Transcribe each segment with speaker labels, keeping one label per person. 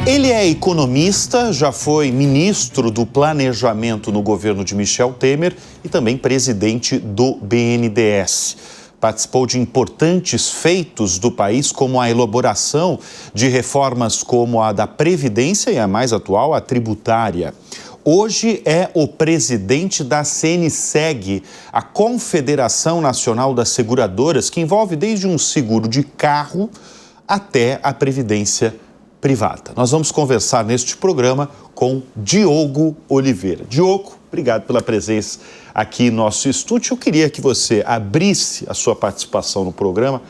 Speaker 1: Ele é economista, já foi ministro do Planejamento no governo de Michel Temer e também presidente do BNDES. Participou de importantes feitos do país, como a elaboração de reformas como a da Previdência e a mais atual, a tributária. Hoje é o presidente da CNSEG, a Confederação Nacional das Seguradoras, que envolve desde um seguro de carro até a previdência privada. Nós vamos conversar neste programa com Diogo Oliveira. Diogo, obrigado pela presença aqui no nosso estúdio. Eu queria que você abrisse a sua participação no programa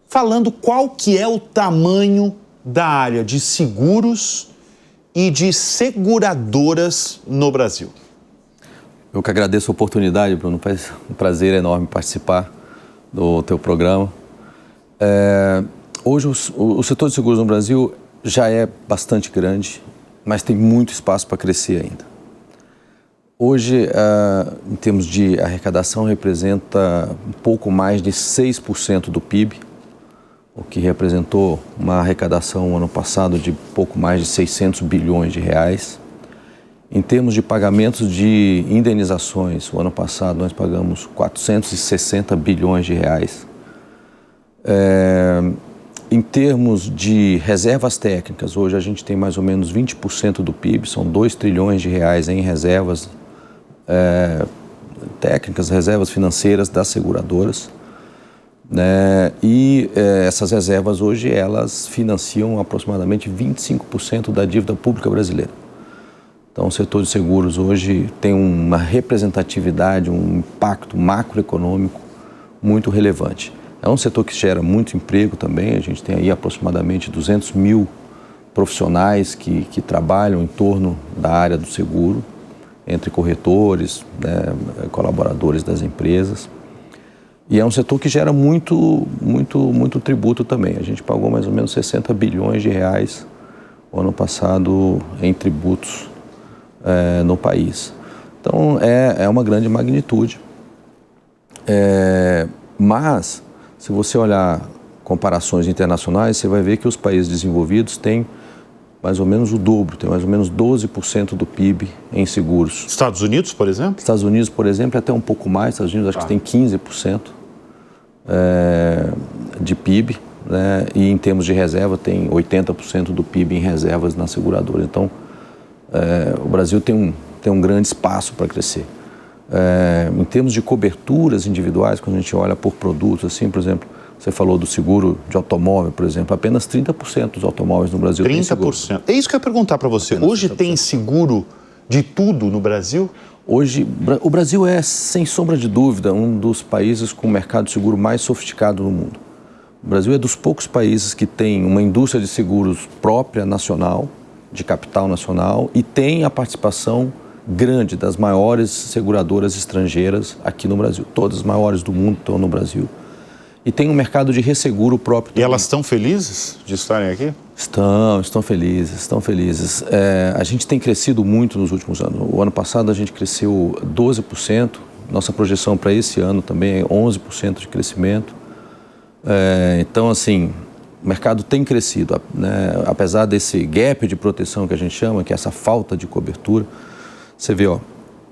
Speaker 1: falando qual que é o tamanho da área de seguros e de seguradoras no Brasil.
Speaker 2: Eu que agradeço a oportunidade, Bruno. Faz um prazer enorme participar do teu programa. Hoje o setor de seguros no Brasil já é bastante grande, mas tem muito espaço para crescer ainda. Hoje, em termos de arrecadação, representa um pouco mais de 6% do PIB, o que representou uma arrecadação no ano passado de pouco mais de 600 bilhões de reais. Em termos de pagamentos de indenizações, o ano passado nós pagamos 460 bilhões de reais. Em termos de reservas técnicas, hoje a gente tem mais ou menos 20% do PIB, são 2 trilhões de reais em reservas técnicas, reservas financeiras das seguradoras. Essas reservas hoje, elas financiam aproximadamente 25% da dívida pública brasileira. Então, o setor de seguros hoje tem uma representatividade, um impacto macroeconômico muito relevante. É um setor que gera muito emprego também, a gente tem aí aproximadamente 200 mil profissionais que trabalham em torno da área do seguro, entre corretores, colaboradores das empresas. E é um setor que gera muito tributo também. A gente pagou mais ou menos 60 bilhões de reais no ano passado em tributos no país. Então, é uma grande magnitude. Mas, se você olhar comparações internacionais, você vai ver que os países desenvolvidos têm mais ou menos o dobro, tem mais ou menos 12% do PIB em seguros.
Speaker 1: Estados Unidos, por exemplo?
Speaker 2: Estados Unidos, por exemplo, é até um pouco mais. Estados Unidos acho que tem 15% de PIB, né? E em termos de reserva tem 80% do PIB em reservas na seguradora. Então, o Brasil tem um grande espaço para crescer. Em termos de coberturas individuais, quando a gente olha por produtos, assim, por exemplo, você falou do seguro de automóvel, por exemplo, apenas 30% dos automóveis no Brasil tem seguro.
Speaker 1: 30%. É isso que eu ia perguntar para você. Hoje 30%. Tem seguro de tudo no Brasil?
Speaker 2: Hoje, o Brasil é, sem sombra de dúvida, um dos países com o mercado de seguro mais sofisticado no mundo. O Brasil é dos poucos países que tem uma indústria de seguros própria, nacional, de capital nacional, e tem a participação grande das maiores seguradoras estrangeiras aqui no Brasil. Todas as maiores do mundo estão no Brasil. E tem um mercado de resseguro próprio também.
Speaker 1: E elas estão felizes de estarem aqui?
Speaker 2: Estão felizes. A gente tem crescido muito nos últimos anos. O ano passado a gente cresceu 12%. Nossa projeção para esse ano também é 11% de crescimento. Então, assim, o mercado tem crescido, né? Apesar desse gap de proteção que a gente chama, que é essa falta de cobertura. Você vê,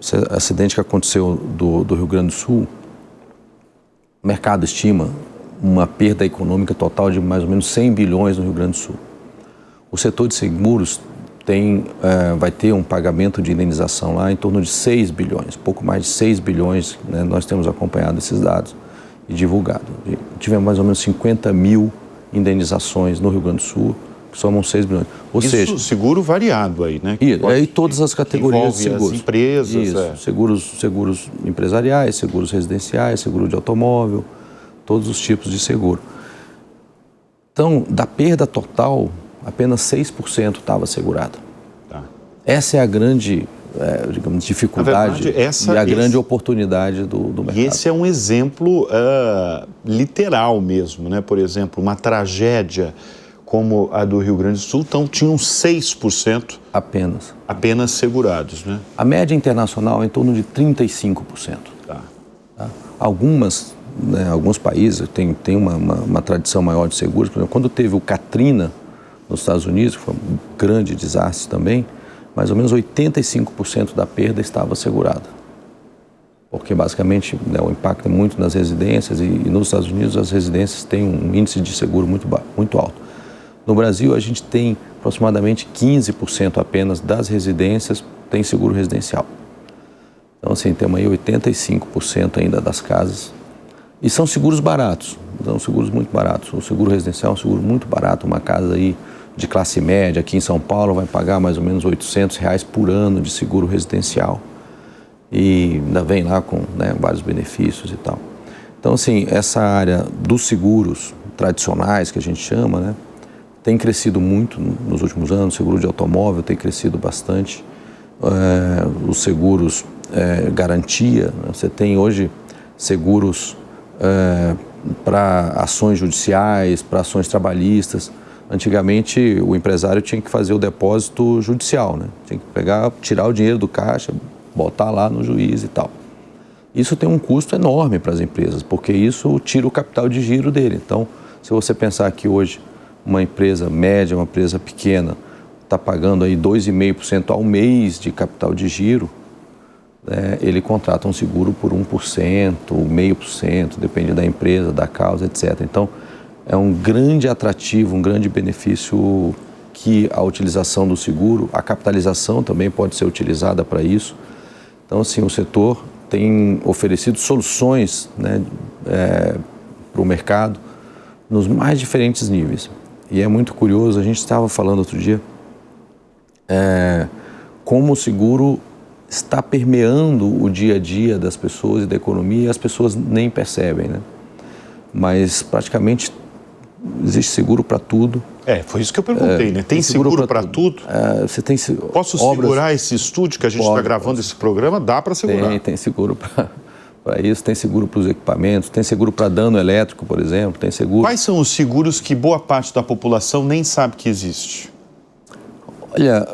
Speaker 2: esse acidente que aconteceu do Rio Grande do Sul, o mercado estima uma perda econômica total de mais ou menos 100 bilhões no Rio Grande do Sul. O setor de seguros vai ter um pagamento de indenização lá em torno de 6 bilhões, pouco mais de 6 bilhões, né? Nós temos acompanhado esses dados e divulgado. Tivemos mais ou menos 50 mil indenizações no Rio Grande do Sul, que somam 6 bilhões. Ou
Speaker 1: isso,
Speaker 2: seja,
Speaker 1: seguro variado aí, né?
Speaker 2: E aí todas as categorias de seguros.
Speaker 1: As empresas.
Speaker 2: Isso, seguros empresariais, seguros residenciais, seguro de automóvel, todos os tipos de seguro. Então, da perda total, apenas 6% estava segurado. Tá. Essa é a grande, digamos, dificuldade verdade, e a grande oportunidade do mercado.
Speaker 1: E esse é um exemplo literal mesmo, né? Por exemplo, uma tragédia como a do Rio Grande do Sul, então tinham 6% apenas segurados, né?
Speaker 2: A média internacional é em torno de 35%. Tá. Alguns países têm uma tradição maior de seguros. Por exemplo, quando teve o Katrina nos Estados Unidos, que foi um grande desastre também, mais ou menos 85% da perda estava assegurada. Porque basicamente, né, o impacto é muito nas residências e nos Estados Unidos as residências têm um índice de seguro muito alto. No Brasil a gente tem aproximadamente 15% apenas das residências tem seguro residencial. Então assim, temos aí 85% ainda das casas. E são seguros baratos, são seguros muito baratos. O seguro residencial é um seguro muito barato, uma casa aí de classe média aqui em São Paulo vai pagar mais ou menos R$800 por ano de seguro residencial. E ainda vem lá com, né, vários benefícios e tal. Então assim, essa área dos seguros tradicionais que a gente chama, né, tem crescido muito nos últimos anos. O seguro de automóvel tem crescido bastante. Os seguros garantia, né, você tem hoje seguros para ações judiciais, para ações trabalhistas. Antigamente o empresário tinha que fazer o depósito judicial, né? Tinha que pegar, tirar o dinheiro do caixa, botar lá no juiz e tal. Isso tem um custo enorme para as empresas, porque isso tira o capital de giro dele. Então, se você pensar que hoje uma empresa média, uma empresa pequena, está pagando aí 2,5% ao mês de capital de giro, ele contrata um seguro por 1%, 0,5%, depende da empresa, da causa, etc. Então, é um grande atrativo, um grande benefício que a utilização do seguro, a capitalização também pode ser utilizada para isso. Então, assim, o setor tem oferecido soluções, né, para o mercado nos mais diferentes níveis. E é muito curioso, a gente estava falando outro dia, como o seguro está permeando o dia a dia das pessoas e da economia e as pessoas nem percebem, né? Mas praticamente existe seguro para tudo.
Speaker 1: Foi isso que eu perguntei, né? Tem seguro para tudo?
Speaker 2: Você tem
Speaker 1: Posso segurar esse estúdio que a gente está gravando esse programa? Dá para segurar?
Speaker 2: Tem seguro para isso, tem seguro para os equipamentos, tem seguro para dano elétrico, por exemplo, tem seguro...
Speaker 1: Quais são os seguros que boa parte da população nem sabe que existe?
Speaker 2: Olha,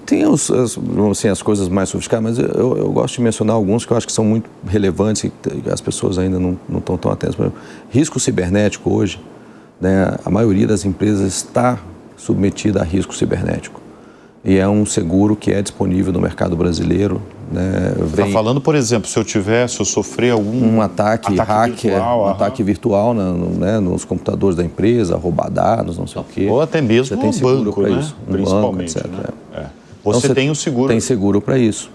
Speaker 2: tem as coisas mais sofisticadas, mas eu gosto de mencionar alguns que eu acho que são muito relevantes e que as pessoas ainda não estão tão atentas. Por exemplo, risco cibernético hoje, né, a maioria das empresas está submetida a risco cibernético. E é um seguro que é disponível no mercado brasileiro. Né,
Speaker 1: está falando, por exemplo, se eu sofrer algum
Speaker 2: ataque virtual, ataque virtual né, nos computadores da empresa, roubar dados, não sei o quê.
Speaker 1: Ou até mesmo
Speaker 2: um
Speaker 1: banco,
Speaker 2: para
Speaker 1: né?
Speaker 2: isso,
Speaker 1: Principalmente,
Speaker 2: banco, etc.
Speaker 1: Né? Você tem o seguro.
Speaker 2: Tem seguro para isso.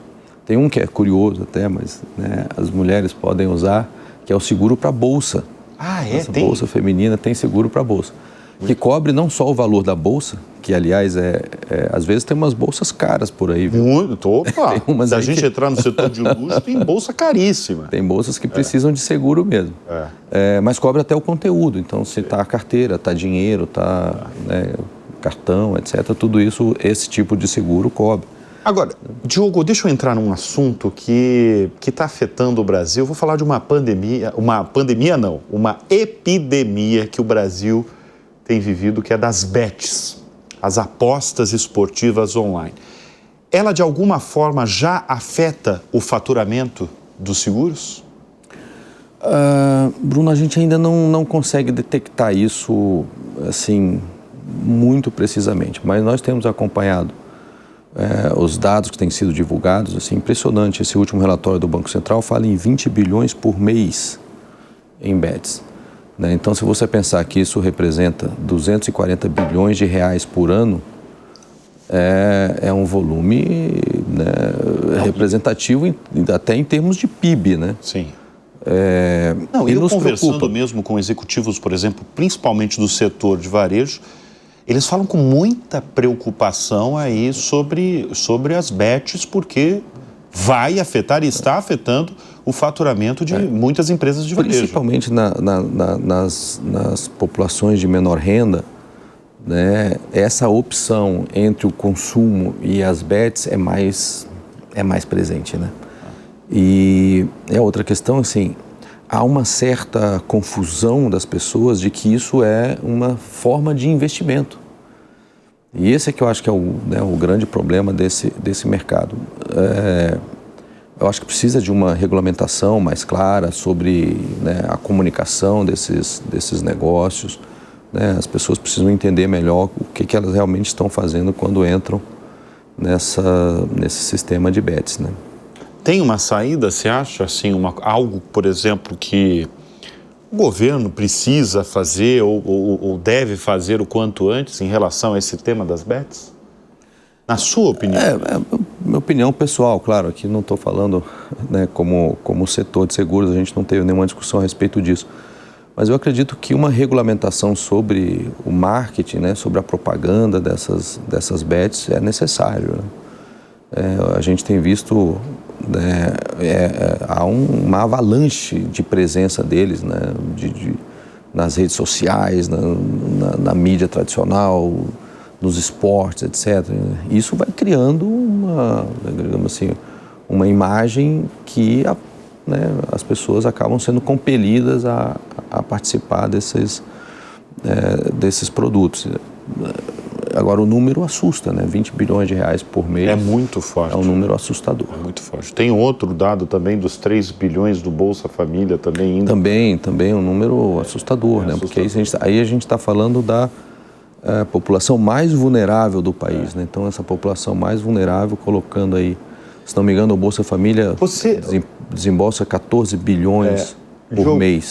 Speaker 2: Tem um que é curioso até, mas né, as mulheres podem usar, que é o seguro para bolsa.
Speaker 1: Tem?
Speaker 2: Bolsa feminina tem seguro para bolsa. Que cobre não só o valor da bolsa, que aliás às vezes tem umas bolsas caras por aí, viu?
Speaker 1: Muito, opa! Se a gente entrar no setor de luxo, tem bolsa caríssima.
Speaker 2: Tem bolsas que precisam de seguro mesmo. Mas cobre até o conteúdo, então se está a carteira, está dinheiro, está cartão, etc. Tudo isso, esse tipo de seguro cobre.
Speaker 1: Agora, Diogo, deixa eu entrar num assunto que está afetando o Brasil. Vou falar de uma epidemia que o Brasil tem vivido, que é das bets, as apostas esportivas online. Ela, de alguma forma, já afeta o faturamento dos seguros?
Speaker 2: Bruno, a gente ainda não consegue detectar isso, assim, muito precisamente, mas nós temos acompanhado os dados que têm sido divulgados, assim, impressionante. Esse último relatório do Banco Central fala em 20 bilhões por mês em bets. Né? Então, se você pensar que isso representa 240 bilhões de reais por ano, é um volume, né, representativo até em termos de PIB, né?
Speaker 1: Sim. E eu conversando mesmo com executivos, por exemplo, principalmente do setor de varejo, eles falam com muita preocupação aí sobre as bets, porque vai afetar e está afetando o faturamento de muitas empresas de varejo.
Speaker 2: Principalmente nas populações de menor renda, né, essa opção entre o consumo e as bets é mais presente, né? E outra questão, assim, há uma certa confusão das pessoas de que isso é uma forma de investimento. E esse é que eu acho que é o grande problema desse mercado. Eu acho que precisa de uma regulamentação mais clara sobre, né, a comunicação desses negócios, né, as pessoas precisam entender melhor o que elas realmente estão fazendo quando entram nesse sistema de bets, né?
Speaker 1: Tem uma saída, você acha, assim, algo, por exemplo, que o governo precisa fazer ou deve fazer o quanto antes em relação a esse tema das bets? Na sua opinião?
Speaker 2: Minha opinião pessoal, claro, aqui não estou falando, né, como setor de seguros, a gente não teve nenhuma discussão a respeito disso. Mas eu acredito que uma regulamentação sobre o marketing, né, sobre a propaganda dessas bets é necessário, né? A gente tem visto, né, há uma avalanche de presença deles, né, nas redes sociais, na mídia tradicional, nos esportes, etc. Isso vai criando digamos assim, uma imagem que né, as pessoas acabam sendo compelidas a participar desses produtos. Agora, o número assusta, né? 20 bilhões de reais por mês.
Speaker 1: É muito forte.
Speaker 2: É um número assustador.
Speaker 1: É muito forte. Tem outro dado também dos 3 bilhões do Bolsa Família também indo.
Speaker 2: Também é um número assustador, né? Porque aí a gente está falando da população mais vulnerável do país, né? Então, essa população mais vulnerável, colocando aí, se não me engano, o Bolsa Família desembolsa 14 bilhões por mês.